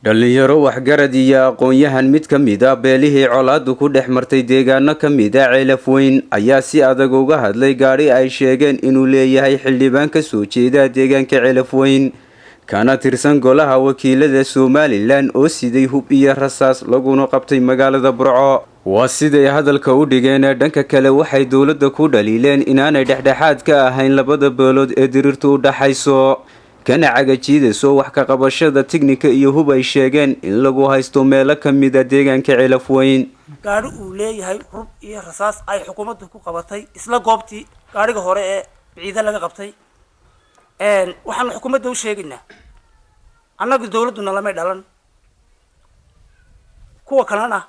dhalinyaro waxgarad iyo aqoon-yahan mid ka mid ah beelihii colaadu ku dhex martay deegaano ka mid ah Ceelaf Weyn ayaa si adag uga hadlay gaari ay sheegeen inuu leeyahay xildhibaan ka soo jeeda deegaanka Ceelaf Weyn kana tirsan golaha wakiilada Somaliland oo siday hub iyo rasaas laguna qabtay magaalada Burco. waa siday hadalka u dhigeen. dhanka kale waxay dowladda ku dhaliileen inaanay dhexdhexaad ka ahayn labada beelood ee dirirtu u dhaxayso kana cagajiidayso wax ka qabashada tiknika iyo hub ay sheegeen in lagu haysto meelo ka mid ah deegaanka Ceelaf Weyn. gaari uu leeyahay hub iyo rasaas ay xukuumaddu ku qabatay isla goobtii gaariga hore ee ciidan laga qabtay waxaan xukuumadda u sheegaynaa annagu dawladuna lamay dhalan kuwa kalena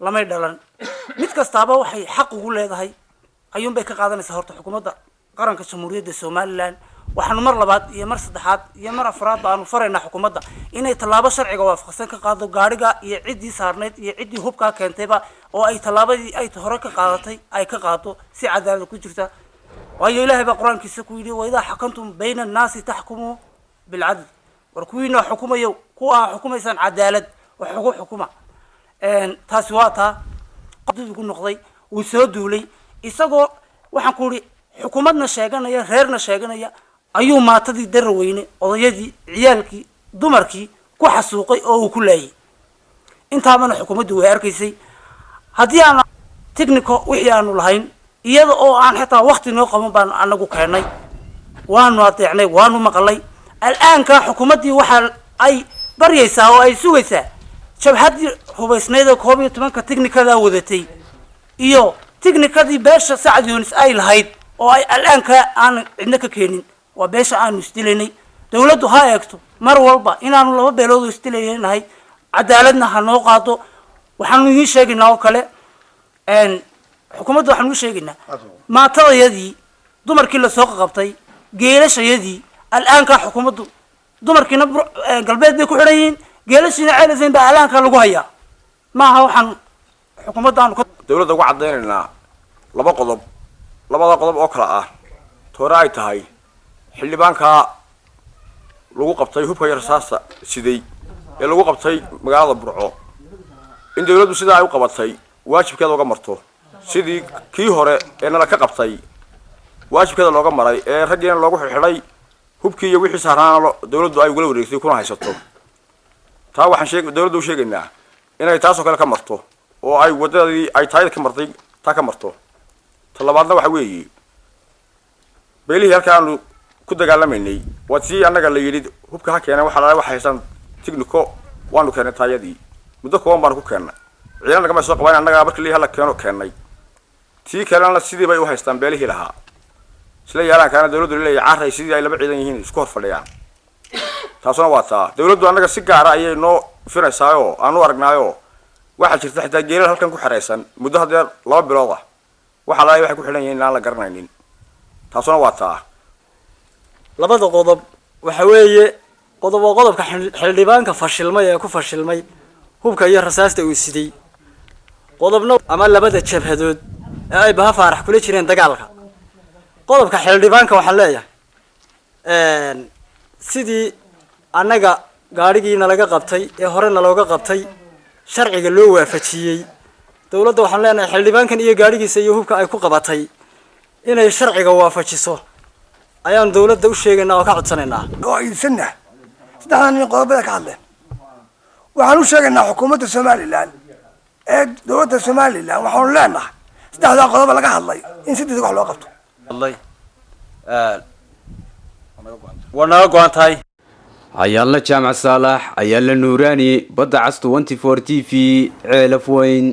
lamay dhalan mid kastaaba waxay xaq ugu leedahay ayuun bay ka qaadanaysaa horta xukuumadda qaranka Jamhuuriyadda Somaliland. waxaanu mar labaad iyo mar saddexaad iyo mar afraad baanu faraynaa xukuumadda inay tallaabo sharciga waafaqsan ka qaado gaariga iyo ciddii saarneyd iyo ciddii hubka keentayba oo ay tallaabadii ay hore ka qaadatay ay ka qaado si cadaalad ku jirta. waayo ilaahay baa quraankiisa ku yidhi wayda xakantum bayna an-naasi tahkumu bil adl warkuwiina xukumayo kuwa xukumaysan cadaalad wax ugu xukuma taasi waa taa qodobku ku noqday uu soo duulay isagoo waxaan ku yiri xukuumadna sheeganaya reerna sheeganaya ayuu maatadii darweyne odayadii ciyaalkii dumarkii ku xasuuqay oo uu ku laayay intaabana xukuumaddu way arkaysay haddii aan tikniko wixii aanu lahayn iyada oo aan xitaa waqti noo qaban baan anagu keenay waanu adeecnay waanu maqalay al'aanka xukuumaddii waxa ay baryaysaa oo ay sugaysaa jabhadii hubaysneeda 12 tiknikada wadatay iyo tiknikadii beesha Sacad Yunis ay lahayd oo ay al'aanka aan cidna ka keenin waa beesha aanu istileynay. dawladdu ha eegto mar walba inaanu laba beelood istileeynahay cadaaladna ha noo qaado. waxaanu idin sheegaynaa oo kale xukuumaddu waxaanu sheegaynaa maatadayadii dumarkii la soo qabtay geelashayadii al'aanka xukuumaddu dumarkiina galbeed bay ku xiran yihiin geelashina Ceelaf Weyn baa al'aanka lagu hayaa maaha. waxaan xukuumaddaanu dawladda ugu cadeynaynaa laba qodob oo kala ah toora ay tahay xildhibaanka lagu qabtay hubka iyo rasaasta siday ee lagu qabtay magaalada Burco in dawladdu sida ay u qabatay waajibkeeda uga marto sidii kii hore ee nala ka qabtay waajibkeeda looga maray ee raggeena loogu xidhay hubkii iyo wixii saaraan dawladdu ay uga wareegtay kuna haysato. taa waxaan dawladdu u sheegaynaa inay taas oo kale ka marto oo ay wadadii ay taayid ka martay taa ka marto. talabaadna waxa weeye beelihii halkaanu ku dagaalameynay wadii annaga la yiri hubka ha keenay waxa la haysan tikniko waanu keenay taayadii muddo kooban baan ku keenay ciidan naga ma soo qaban annaga markii la keenay tii kalena sidii bay u haystaan beelihii lahaa isla yaalaan kana dawladdu leeyahay carray sidii ay laba ciidan yihiin isku hor fadhiyaan. taasuna waa taa dawladdu annaga si gaar ah ayay noo fiiraysaa aanu aragnaayo waxa jirta xitaa geelal halkan ku xireysan muddo hadeer 2 bilood ah waxa la waxay ku xiran yihiin aan la garanaynin. taasuna waa taa labada qodob waxa weeye qodobka xildhibaanka fashilmay ee ku fashilmay hubka iyo rasaasta uu siday qodobna ama labada jabhadood ee ay baha faarax kula jireen dagaalka. qodobka xildhibaanka waxa leeyahay sidii annaga gaarigiina laga qabtay ee horena looga qabtay sharciga loo waafajiyay dawladda waxaan leenahay xildhibaankan iyo gaarigiisa iyo hubka ay ku qabatay inay sharciga waafajiso ayaan dawladda u sheegaynaa oo ka codsanaynaa. go'aysana saddexdan qodobada ka hadleen waxaan u sheegaynaa xukuumadda Somaliland ee dawladda Somaliland waxaan leenahay saddexda qodob laga hadlay in si degdeg wax loo qabto. wana go'aantay ayalla jaamac Saalax ayalla Nuurani badda cas 24 TV Ceelaf Weyn.